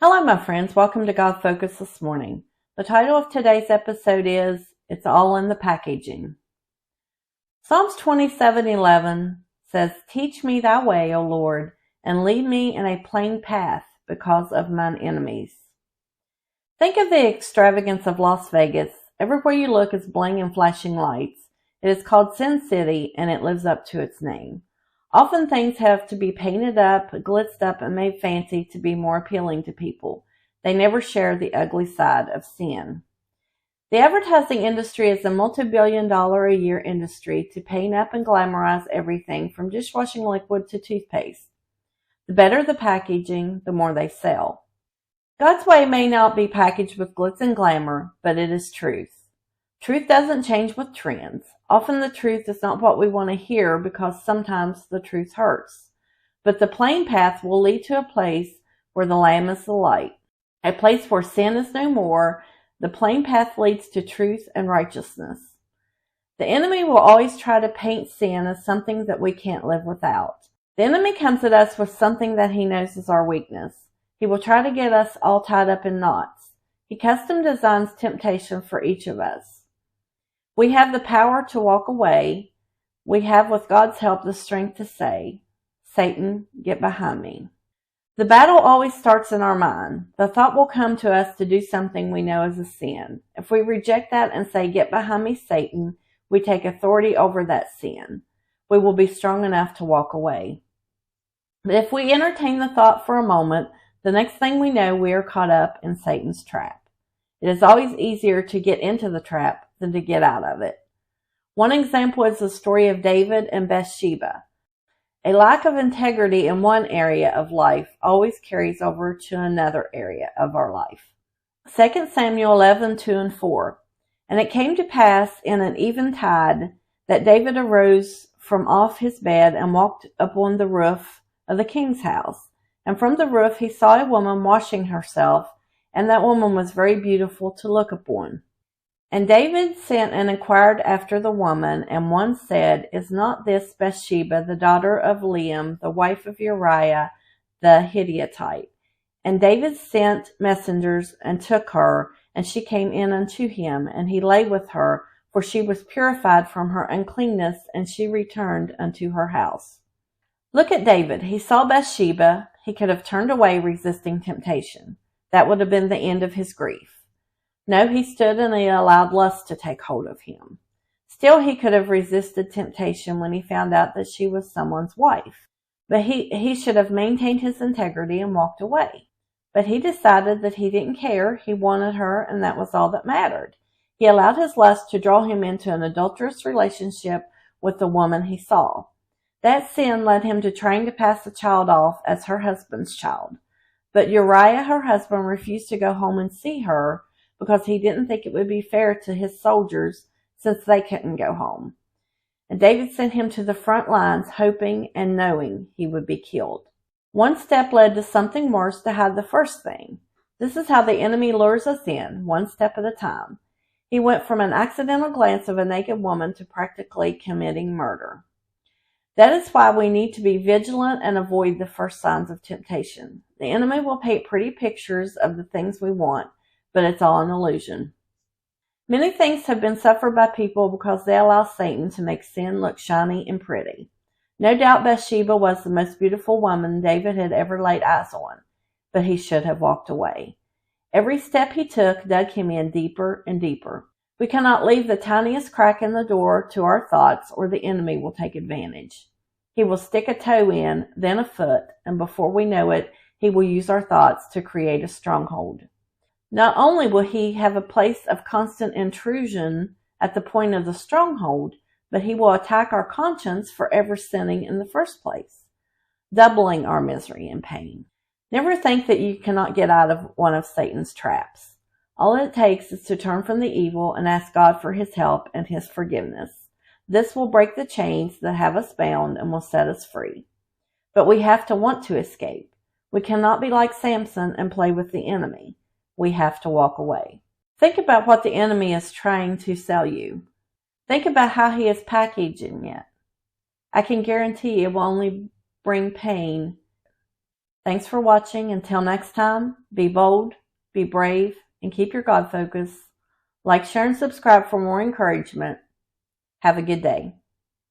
Hello, my friends. Welcome to God Focus this morning. The title of today's episode is It's All in the Packaging. Psalms 27:11 says, "Teach me thy way, O Lord, and lead me in a plain path because of mine enemies." Think of the extravagance of Las Vegas. Everywhere you look is bling and flashing lights. It is called Sin City, and it lives up to its name. Often things have to be painted up, glitzed up, and made fancy to be more appealing to people. They never share the ugly side of sin. The advertising industry is a multi-billion-dollar-a-year industry to paint up and glamorize everything from dishwashing liquid to toothpaste. The better the packaging, the more they sell. God's way may not be packaged with glitz and glamour, but it is truth. Truth doesn't change with trends. Often the truth is not what we want to hear because sometimes the truth hurts. But the plain path will lead to a place where the Lamb is the light, a place where sin is no more. The plain path leads to truth and righteousness. The enemy will always try to paint sin as something that we can't live without. The enemy comes at us with something that he knows is our weakness. He will try to get us all tied up in knots. He custom designs temptation for each of us. We have the power to walk away. We have, with God's help, the strength to say, "Satan, get behind me." The battle always starts in our mind. The thought will come to us to do something we know is a sin. If we reject that and say, "Get behind me, Satan," we take authority over that sin. We will be strong enough to walk away. But if we entertain the thought for a moment, the next thing we know, we are caught up in Satan's trap. It is always easier to get into the trap than to get out of it. One example is the story of David and Bathsheba. A lack of integrity in one area of life always carries over to another area of our life. 2 Samuel 11:2 and 4. "And it came to pass in an eventide that David arose from off his bed and walked upon the roof of the king's house. And from the roof he saw a woman washing herself, and that woman was very beautiful to look upon. And David sent and inquired after the woman, and one said, Is not this Bathsheba, the daughter of Eliam, the wife of Uriah the Hittite? And David sent messengers and took her, and she came in unto him, and he lay with her, for she was purified from her uncleanness, and she returned unto her house." Look at David. He saw Bathsheba. He could have turned away, resisting temptation. That would have been the end of his grief. No, he stood and he allowed lust to take hold of him. Still, he could have resisted temptation when he found out that she was someone's wife. But he should have maintained his integrity and walked away. But he decided that he didn't care. He wanted her, and that was all that mattered. He allowed his lust to draw him into an adulterous relationship with the woman he saw. That sin led him to trying to pass the child off as her husband's child. But Uriah, her husband, refused to go home and see her because he didn't think it would be fair to his soldiers since they couldn't go home. And David sent him to the front lines, hoping and knowing he would be killed. One step led to something worse to hide the first thing. This is how the enemy lures us in, one step at a time. He went from an accidental glance of a naked woman to practically committing murder. That is why we need to be vigilant and avoid the first signs of temptation. The enemy will paint pretty pictures of the things we want, but it's all an illusion. Many things have been suffered by people because they allow Satan to make sin look shiny and pretty. No doubt Bathsheba was the most beautiful woman David had ever laid eyes on, but he should have walked away. Every step he took dug him in deeper and deeper. We cannot leave the tiniest crack in the door to our thoughts, or the enemy will take advantage. He will stick a toe in, then a foot, and before we know it, he will use our thoughts to create a stronghold. Not only will he have a place of constant intrusion at the point of the stronghold, but he will attack our conscience for ever sinning in the first place, doubling our misery and pain. Never think that you cannot get out of one of Satan's traps. All it takes is to turn from the evil and ask God for his help and his forgiveness. This will break the chains that have us bound and will set us free. But we have to want to escape. We cannot be like Samson and play with the enemy. We have to walk away. Think about what the enemy is trying to sell you. Think about how he is packaging it. I can guarantee it will only bring pain Thanks for watching. Until next time, be bold, be brave, and keep your God focus. Like, share, and subscribe for more encouragement. Have a good day.